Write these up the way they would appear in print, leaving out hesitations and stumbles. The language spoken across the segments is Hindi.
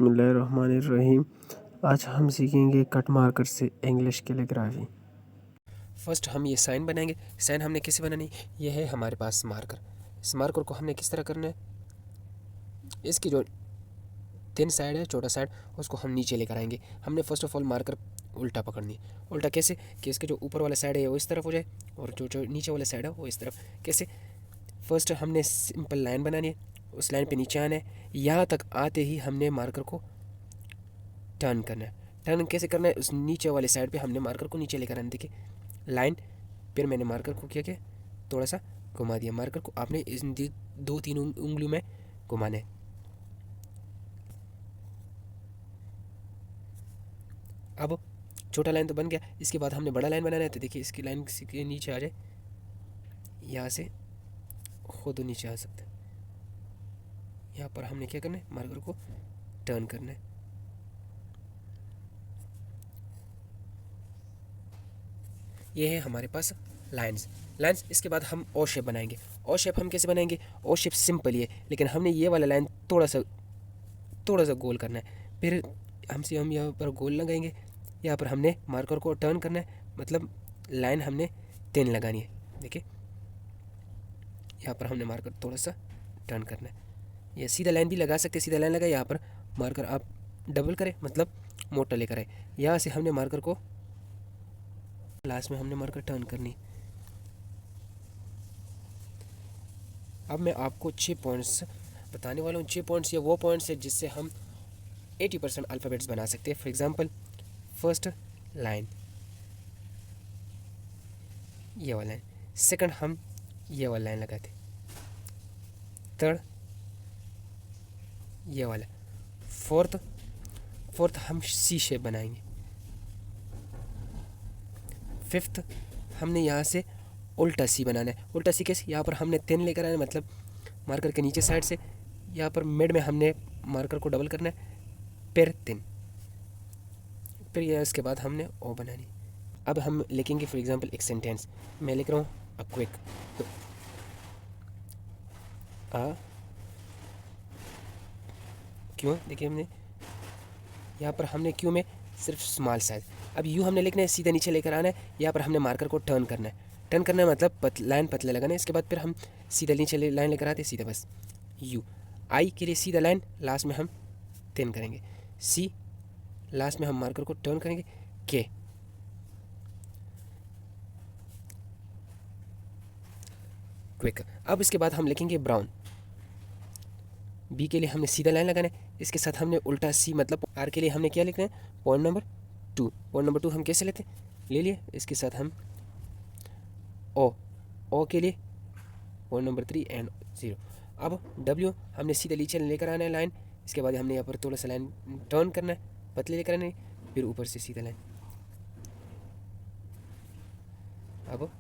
बिस्मिल्लाहिर्रहमानिर्रहीम। आज हम सीखेंगे कट मार्कर से इंग्लिश कैलीग्राफी। फर्स्ट हम ये साइन बनाएंगे। साइन हमने कैसे बनानी, ये है हमारे पास मार्कर। इस मार्कर को हमने किस तरह करना है, इसकी जो थिन साइड है, छोटा साइड, उसको हम नीचे लेकर आएंगे। हमने फर्स्ट ऑफ ऑल मार्कर उल्टा पकड़नी है। उल्टा कैसे कि इसके जो ऊपर वाला साइड है वो इस तरफ हो जाए और जो नीचे वाला साइड है वो इस तरफ। कैसे, फर्स्ट हमने सिंपल लाइन बनानी है, उस लाइन पे नीचे आना है। यहाँ तक आते ही हमने मार्कर को टर्न करना है। टर्न कैसे करना है, उस नीचे वाले साइड पे हमने मार्कर को नीचे लेकर आना। देखिए लाइन, फिर मैंने मार्कर को किया कि थोड़ा सा घुमा दिया। मार्कर को आपने इन 2-3 उंगलियों में घुमाना है। अब छोटा लाइन तो बन गया, इसके बाद हमने बड़ा लाइन बनाना है। तो देखिए इसकी लाइन के नीचे आ जाए, यहाँ से खुद नीचे आ सकता है। यहाँ पर हमने क्या करना है, मार्कर को टर्न करना है। ये है हमारे पास लाइंस। इसके बाद हम ओ शेप बनाएंगे। ओ शेप हम कैसे बनाएंगे, ओ शेप सिंपल ही है, लेकिन हमने ये वाला लाइन थोड़ा सा गोल करना है। फिर हम यहाँ पर गोल लगाएंगे। यहाँ पर हमने मार्कर को टर्न करना है, मतलब लाइन हमने 10 लगानी है। देखिए यहाँ पर हमने मार्कर थोड़ा सा टर्न करना है। ये सीधा लाइन भी लगा सकते, सीधा लाइन लगाए, यहाँ पर मार्कर आप डबल करें, मतलब मोटा लेकर आए। यहाँ से हमने मार्कर को लास्ट में हमने मार्कर टर्न करनी। अब मैं आपको 6 पॉइंट्स बताने वाला हूँ। 6 पॉइंट्स ये वो पॉइंट्स है जिससे हम 80% अल्फ़ाबेट्स बना सकते हैं। फॉर एग्जांपल, फर्स्ट लाइन, ये वाला लाइन। सेकंड हम ये वाला लाइन लगाते। थर्ड ये वाला। फोर्थ हम सी शेप बनाएंगे। फिफ्थ हमने यहाँ से उल्टा सी बनाना है। उल्टा सी कैसे, यहाँ पर हमने 10 लेकर आना है, मतलब मार्कर के नीचे साइड से यहाँ पर मिड में हमने मार्कर को डबल करना है, फिर 3, फिर यह इसके बाद हमने ओ बनानी। अब हम लिखेंगे फॉर एग्जांपल एक सेंटेंस। मैं लिख रहा हूँ अ क्विक, तो क्यों, देखिए हमने यहाँ पर हमने क्यों में सिर्फ स्मॉल साइज। अब यू हमने लिखना है, सीधा नीचे लेकर आना है। यहाँ पर हमने मार्कर को टर्न करना है। टर्न करना है मतलब लाइन पतले लगाना है। इसके बाद फिर हम सीधा नीचे लाइन लेकर आते हैं, सीधा बस यू। आई के लिए सीधा लाइन, लास्ट में हम 10 करेंगे। सी, लास्ट में हम मार्कर को टर्न करेंगे। के, क्विक। अब इसके बाद हम लिखेंगे ब्राउन। बी के लिए हमने सीधा लाइन लगाना है, इसके साथ हमने उल्टा सी, मतलब आर के लिए हमने क्या लिखना है, पॉइंट नंबर 2। पॉइंट नंबर 2 हम कैसे लेते हैं, ले लिए, इसके साथ हम ओ के लिए पॉइंट नंबर 3 एंड 0। अब डब्ल्यू हमने सीधा नीचे लेकर आना है लाइन। इसके बाद हमने यहाँ पर थोड़ा सा लाइन टर्न करना है, पतले लेकर आना है, फिर ऊपर से सीधा लाइन। अब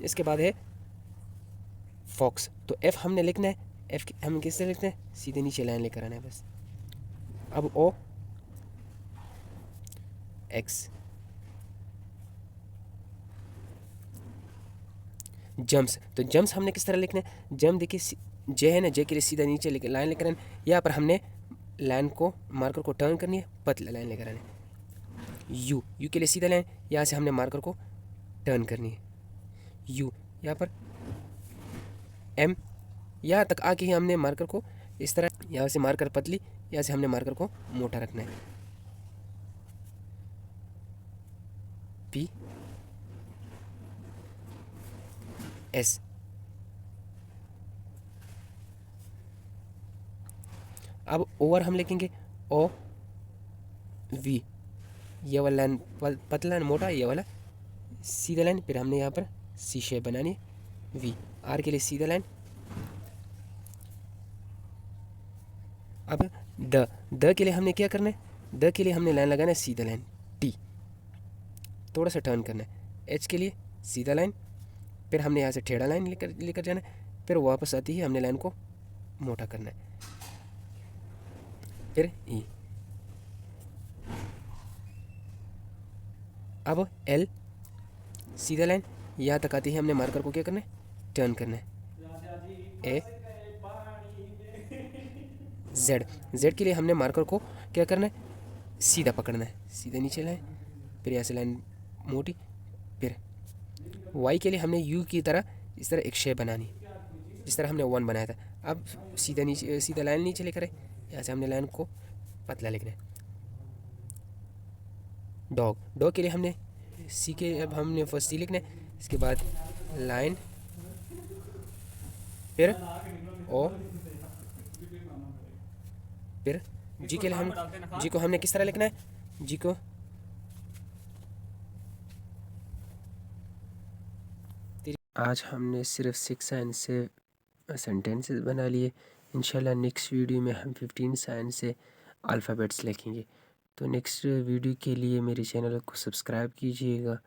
इसके बाद है फॉक्स। तो एफ हमने लिखना है, एफ हम किससे लिखते हैं, सीधे नीचे लाइन लेकर आना है बस। अब ओ एक्स। जम्स, तो जम्स हमने किस तरह लिखना है, जम देखिए जे है ना, जे के लिए सीधा नीचे लेकर लाइन लेकर आना। यहाँ पर हमने लाइन को, मार्कर को टर्न करनी है, पतला लाइन लेकर आना है। यू के लिए सीधा लाइन, यहाँ से हमने मार्कर को टर्न करनी है। यू यहाँ पर एम, यहाँ तक आके ही हमने मार्कर को इस तरह, यहाँ से मार्कर पतली, यहाँ से हमने मार्कर को मोटा रखना है। पी एस, अब ओवर हम लिखेंगे ओ वी। ये वाला लाइन पतला मोटा, ये वाला सीधा लाइन, फिर हमने यहाँ पर सी शेप बनानी है। वी, आर के लिए सीधा लाइन। अब द के लिए हमने क्या करना है, द के लिए हमने लाइन लगाना है, सीधा लाइन। टी, थोड़ा सा टर्न करना है। एच के लिए सीधा लाइन, फिर हमने यहाँ से टेढ़ा लाइन लेकर जाना है, फिर वापस आती ही हमने लाइन को मोटा करना है। फिर ई। अब एल, सीधा लाइन, यहाँ तक आती है हमने मार्कर को क्या करना है, टर्न करना है। ए, जेड। जेड के लिए हमने मार्कर को क्या करना है, सीधा पकड़ना है, सीधा नीचे लाएं, फिर ऐसे लाइन मोटी। फिर वाई के लिए हमने यू की तरह इस तरह एक शेप बनानी, जिस तरह हमने 1 बनाया था। अब सीधा नीचे, सीधा लाइन नीचे लेकर आए, यहाँ से हमने लाइन को पतला लिखना है। डॉग, डॉग के लिए हमने सी के, अब हमने फर्स्ट सी लिखना है, इसके बाद लाइन, फिर ओ, फिर जी के लिए हम, जी को हमने किस तरह लिखना है, जी को आज हमने सिर्फ 6 साइन से सेंटेंसेस बना लिए। इंशाल्लाह नेक्स्ट वीडियो में हम 15 साइन से अल्फ़ाबेट्स लिखेंगे। तो नेक्स्ट वीडियो के लिए मेरे चैनल को सब्सक्राइब कीजिएगा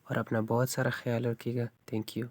और अपना बहुत सारा ख्याल रखिएगा। Thank you.